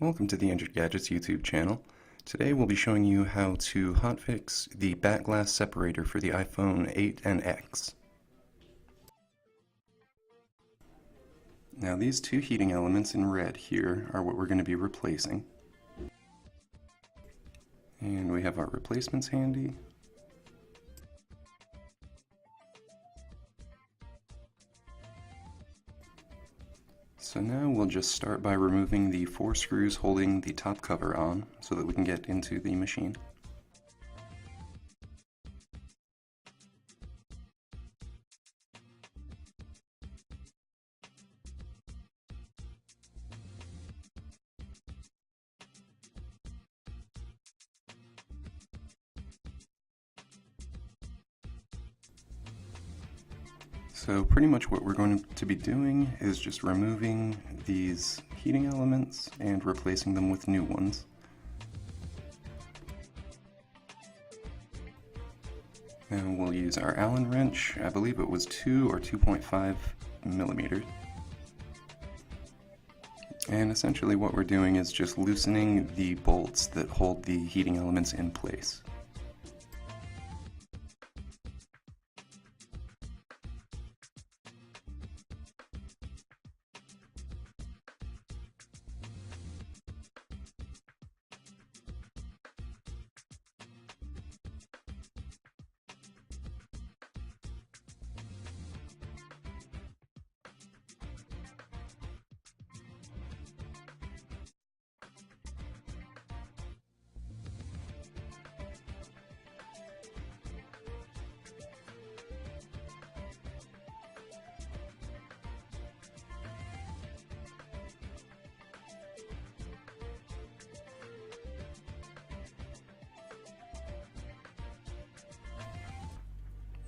Welcome to the Injured Gadgets YouTube channel. Today we'll be showing you how to hotfix the back glass separator for the iPhone 8 and X. Now these two heating elements in red here are what we're going to be replacing. And we have our replacements handy. So now we'll just start by removing the 4 screws holding the top cover on so that we can get into the machine. So pretty much what we're going to be doing is just removing these heating elements and replacing them with new ones. And we'll use our Allen wrench. I believe it was 2 or 2.5 millimeters. And essentially what we're doing is just loosening the bolts that hold the heating elements in place.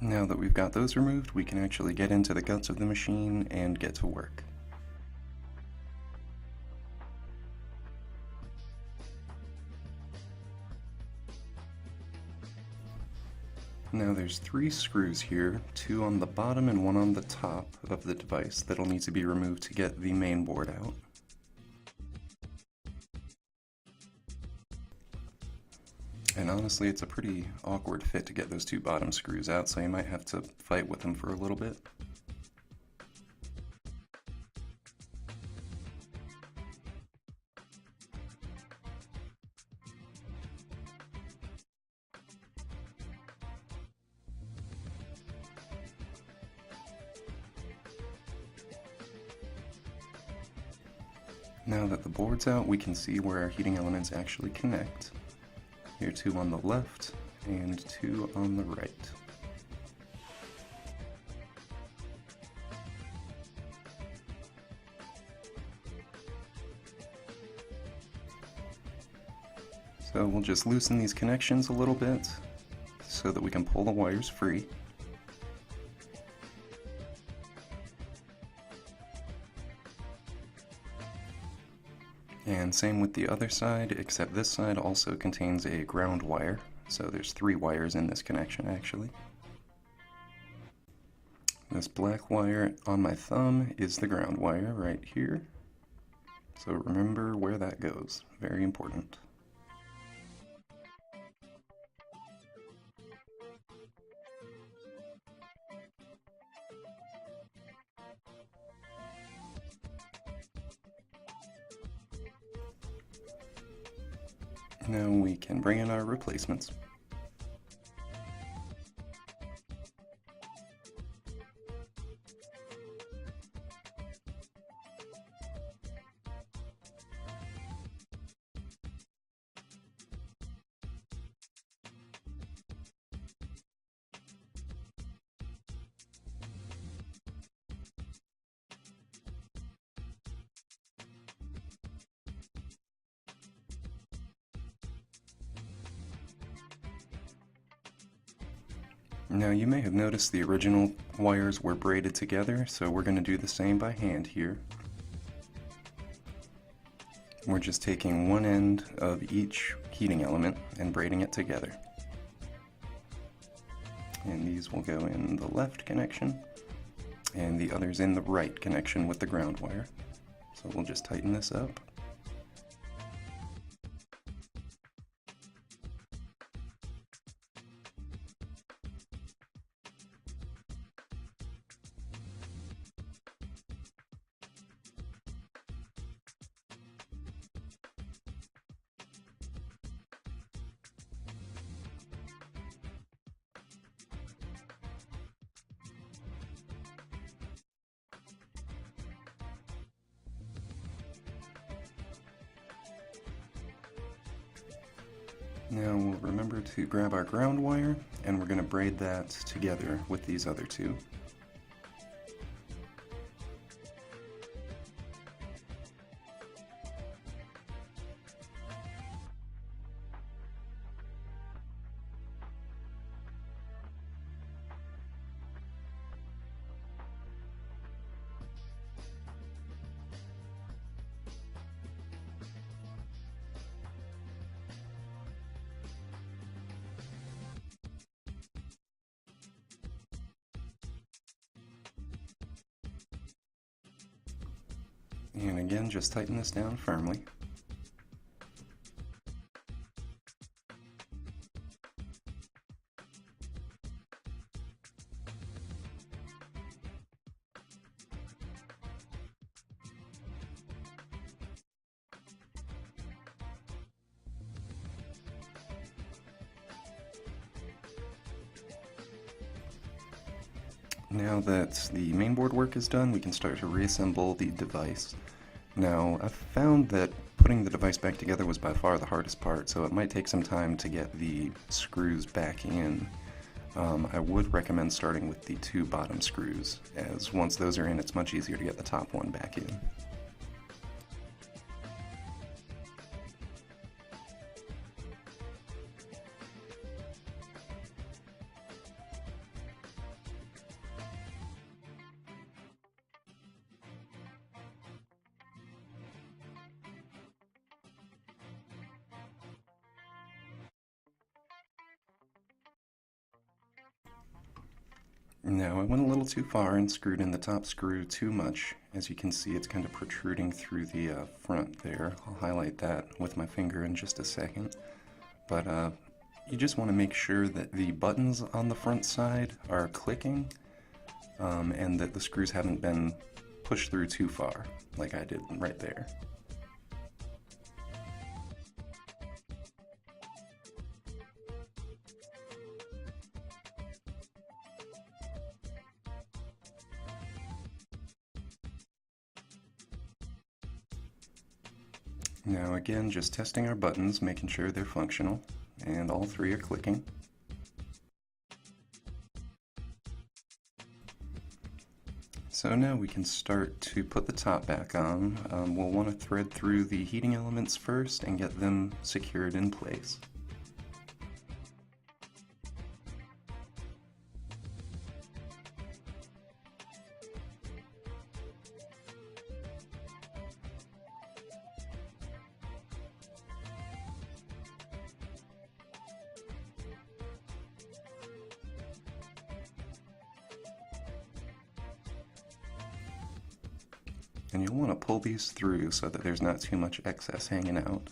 Now that we've got those removed, we can actually get into the guts of the machine and get to work. Now there's 3 screws here, 2 on the bottom and 1 on the top of the device that'll need to be removed to get the main board out. And honestly, it's a pretty awkward fit to get those 2 bottom screws out, so you might have to fight with them for a little bit. Now that the board's out, we can see where our heating elements actually connect. Here 2 on the left and 2 on the right. So we'll just loosen these connections a little bit so that we can pull the wires free. And same with the other side, except this side also contains a ground wire, so there's 3 wires in this connection actually. This black wire on my thumb is the ground wire right here, so remember where that goes, very important. Now we can bring in our replacements. Now you may have noticed the original wires were braided together, so we're going to do the same by hand here. We're just taking one end of each heating element and braiding it together. And these will go in the left connection, and the others in the right connection with the ground wire. So we'll just tighten this up. Now we'll remember to grab our ground wire, and we're going to braid that together with these other two. And again, just tighten this down firmly. Now that the mainboard work is done, we can start to reassemble the device. Now, I've found that putting the device back together was by far the hardest part, so it might take some time to get the screws back in. I would recommend starting with the two bottom screws, as once those are in, it's much easier to get the top one back in. Now I went a little too far and screwed in the top screw too much. As you can see, it's kind of protruding through the front there. I'll highlight that with my finger in just a second. But you just want to make sure that the buttons on the front side are clicking and that the screws haven't been pushed through too far, like I did right there. Now again, just testing our buttons, making sure they're functional, and all three are clicking. So now we can start to put the top back on. We'll want to thread through the heating elements first and get them secured in place. And you'll want to pull these through so that there's not too much excess hanging out.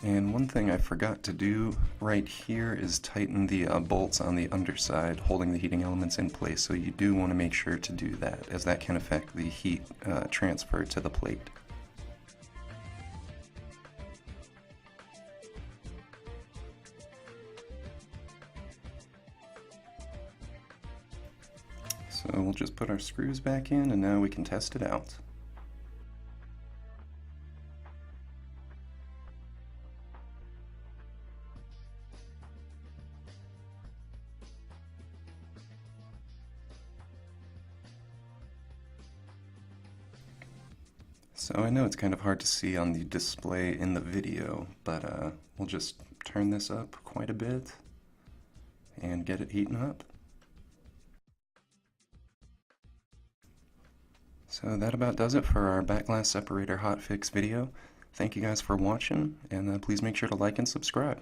And one thing I forgot to do right here is tighten the bolts on the underside holding the heating elements in place, so you do want to make sure to do that, as that can affect the heat transfer to the plate. So we'll just put our screws back in and now we can test it out. So I know it's kind of hard to see on the display in the video, but we'll just turn this up quite a bit and get it heating up. So that about does it for our Back Glass Separator Hotfix video. Thank you guys for watching, and please make sure to like and subscribe.